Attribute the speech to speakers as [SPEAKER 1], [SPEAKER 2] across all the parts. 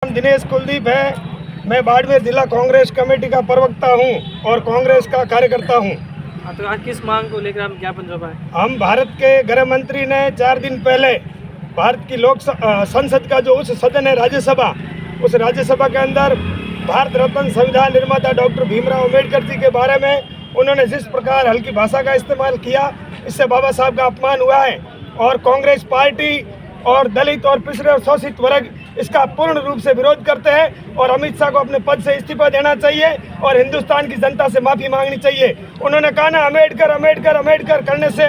[SPEAKER 1] नाम दिनेश कुलदीप है। मैं बाड़मेर जिला कांग्रेस कमेटी का प्रवक्ता हूं और कांग्रेस का कार्यकर्ता हूं।
[SPEAKER 2] तो आज किस मांग को लेकर हम ज्ञापन सभा है?
[SPEAKER 1] हम भारत के गृह मंत्री ने 4 दिन पहले भारत की संसद का जो उच्च सदन है राज्यसभा, उस राज्यसभा के अंदर भारत रत्न संविधान निर्माता डॉक्टर भीमराव अम्बेडकर जी के बारे में उन्होंने जिस प्रकार हल्की भाषा का इस्तेमाल किया, इससे बाबा साहब का अपमान हुआ है। और कांग्रेस पार्टी और दलित और पिछड़े और शोषित वर्ग इसका पूर्ण रूप से विरोध करते हैं और अमित शाह को अपने पद से इस्तीफा देना चाहिए और हिंदुस्तान की जनता से माफ़ी मांगनी चाहिए। उन्होंने कहा ना अम्बेडकर अम्बेडकर अम्बेडकर करने से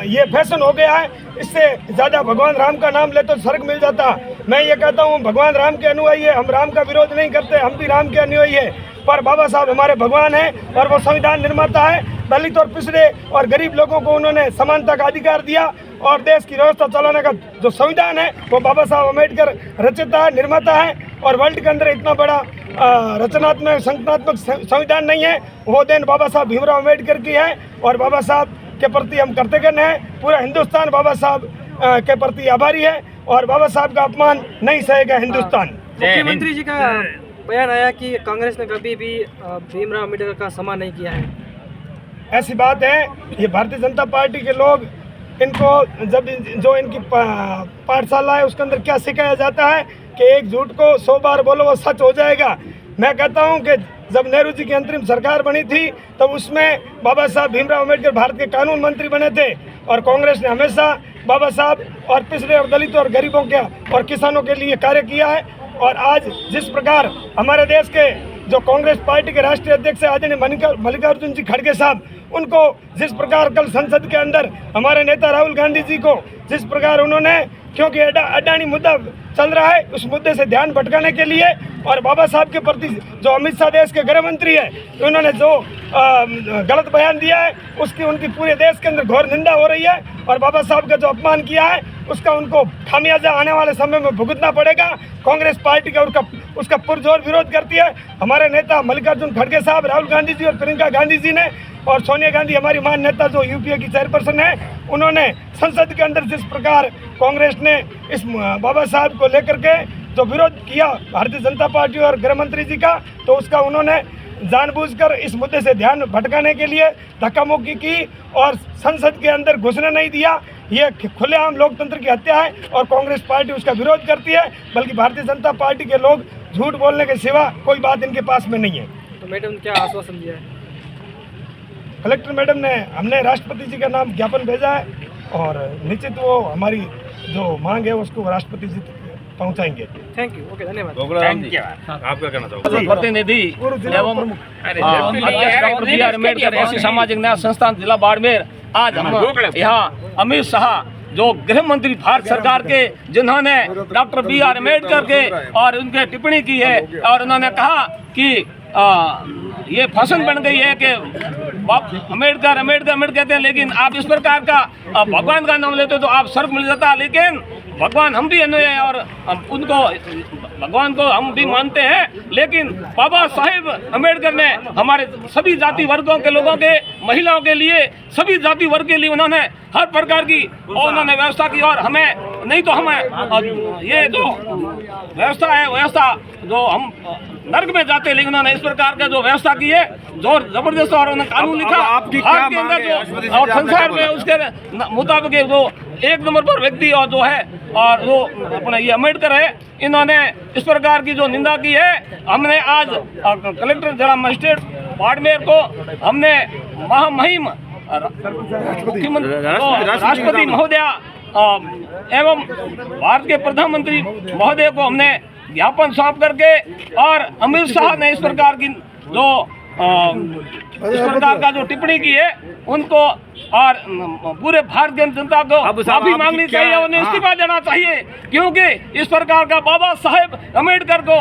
[SPEAKER 1] ये फैशन हो गया है, इससे ज़्यादा भगवान राम का नाम ले तो स्वर्ग मिल जाता। मैं ये कहता हूँ भगवान राम के अनुयायी है, हम राम का विरोध नहीं करते, हम भी राम के अनुयायी है, पर बाबा साहब हमारे भगवान हैं और वो संविधान निर्माता है। दलित और पिछड़े और गरीब लोगों को उन्होंने समानता का अधिकार दिया और देश की व्यवस्था चलाने का जो संविधान है वो बाबा साहब अम्बेडकर रचयिता है, निर्माता है। और वर्ल्ड के अंदर इतना बड़ा रचनात्मक संगठनात्मक संविधान नहीं है, वो देन बाबा साहब भीमराव अम्बेडकर की है और बाबा साहब के प्रति हम कृतज्ञ हैं। पूरा हिंदुस्तान बाबा साहब के प्रति आभारी है और बाबा साहब का अपमान नहीं सहेगा हिंदुस्तान।
[SPEAKER 2] मुख्यमंत्री जी का बयान आया कि कांग्रेस ने कभी भी भीमराव अम्बेडकर का सम्मान नहीं किया है।
[SPEAKER 1] ऐसी बात है, ये भारतीय जनता पार्टी के लोग इनको जब जो इनकी पाठशाला है उसके अंदर क्या सिखाया जाता है कि एक झूठ को 100 बार बोलो वो सच हो जाएगा। मैं कहता हूं कि जब नेहरू जी की अंतरिम सरकार बनी थी तब उसमें बाबा साहब भीमराव अम्बेडकर भारत के कानून मंत्री बने थे और कांग्रेस ने हमेशा बाबा साहब और पिछड़े और दलितों और गरीबों के और किसानों के लिए कार्य किया है। और आज जिस प्रकार हमारे देश के जो कांग्रेस पार्टी के राष्ट्रीय अध्यक्ष आदरणीय मल्लिकार्जुन जी खड़गे साहब, उनको जिस प्रकार कल संसद के अंदर हमारे नेता राहुल गांधी जी को जिस प्रकार उन्होंने, क्योंकि अडानी मुद्दा चल रहा है, उस मुद्दे से ध्यान भटकाने के लिए और बाबा साहब के प्रति जो अमित शाह देश के गृह मंत्री है उन्होंने जो गलत बयान दिया है उसकी उनकी पूरे देश के अंदर घोर निंदा हो रही है और बाबा साहब का जो अपमान किया है उसका उनको खामियाजा आने वाले समय में भुगतना पड़ेगा। कांग्रेस पार्टी का उसका पुरजोर विरोध करती है। हमारे नेता मल्लिकार्जुन खड़गे साहब, राहुल गांधी जी और प्रियंका गांधी जी ने और सोनिया गांधी हमारी मान नेता जो यूपीए की चेयरपर्सन है, उन्होंने संसद के अंदर जिस प्रकार कांग्रेस ने इस बाबा साहब को लेकर के जो विरोध किया भारतीय जनता पार्टी और गृह मंत्री जी का, तो उसका उन्होंने जानबूझकर इस मुद्दे से ध्यान भटकाने के लिए धक्का मुक्की की और संसद के अंदर घुसने नहीं दिया। ये खुलेआम लोकतंत्र की हत्या है और कांग्रेस पार्टी उसका विरोध करती है, बल्कि भारतीय जनता पार्टी के लोग झूठ बोलने के सिवा कोई बात इनके पास में नहीं है।
[SPEAKER 2] तो मैडम क्या आश्वासन दिया है?
[SPEAKER 1] कलेक्टर मैडम ने, हमने राष्ट्रपति जी का नाम ज्ञापन भेजा है और निश्चित वो हमारी जो मांग है उसको राष्ट्रपति जी तक पहुंचाएंगे।
[SPEAKER 2] Thank you. ओके, धन्यवाद।
[SPEAKER 3] आपका कहना चाहूँगा प्रतिनिधि एवं डॉक्टर बी आर अम्बेडकर ऐसी सामाजिक न्याय संस्थान जिला बाड़मेर, आज हम यहाँ अमित शाह जो गृह मंत्री भारत सरकार के, जिन्होंने डॉक्टर बी आर अम्बेडकर के और उनके टिप्पणी की है और उन्होंने कहा कि ये फैशन बन गई है कि अम्बेडकर अम्बेडकर अम्बेडकर कहते हैं, लेकिन आप इस प्रकार का भगवान का नाम लेते हो तो आप स्वर्ग मिल जाता। लेकिन भगवान हम भी अनुयायी हैं और उनको भगवान को हम भी मानते हैं, लेकिन बाबा साहेब अम्बेडकर ने हमारे सभी जाति वर्गों के लोगों के, महिलाओं के लिए, सभी जाति वर्ग के लिए उन्होंने हर प्रकार की और उन्होंने व्यवस्था की और हमें नहीं तो हमें ये जो व्यवस्था है, व्यवस्था जो हम नर्क में जाते, लेकिन उन्होंने इस प्रकार का जो व्यवस्था की है जोर जबरदस्त और उन्होंने कानून लिखा भारत के अंदर जो और संसार में उसके मुताबिक जो एक नंबर पर व्यक्ति और जो है और वो अपना ये अम्बेडकर है, इन्होंने इस प्रकार की जो निंदा की है। हमने आज कलेक्टर जिला मजिस्ट्रेट बाड़मेर को हमने महामहिम मुख्यमंत्री राष्ट्रपति महोदया एवं भारत के प्रधानमंत्री महोदय को हमने ज्ञापन सौंप करके और अमित शाह ने इस प्रकार की जो इस प्रकार का जो टिप्पणी की है उनको और पूरे भारतीय जनता को माफी मांगनी चाहिए, उन्हें इस्तीफा देना चाहिए, क्योंकि इस प्रकार का बाबा साहेब अम्बेडकर को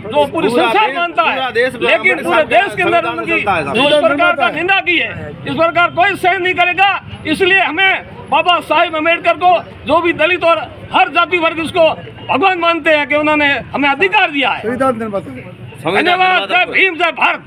[SPEAKER 3] जो पूरी संसार मानता है, लेकिन पूरे देश के अंदर उनकी जो इस प्रकार का निंदा की है, इस प्रकार कोई सहन नहीं करेगा। इसलिए हमें बाबा साहेब अम्बेडकर को जो भी दलित और हर जाति वर्ग उसको भगवान मानते हैं कि उन्होंने हमें अधिकार दिया है। धन्यवाद। जय भीम, जय भारत।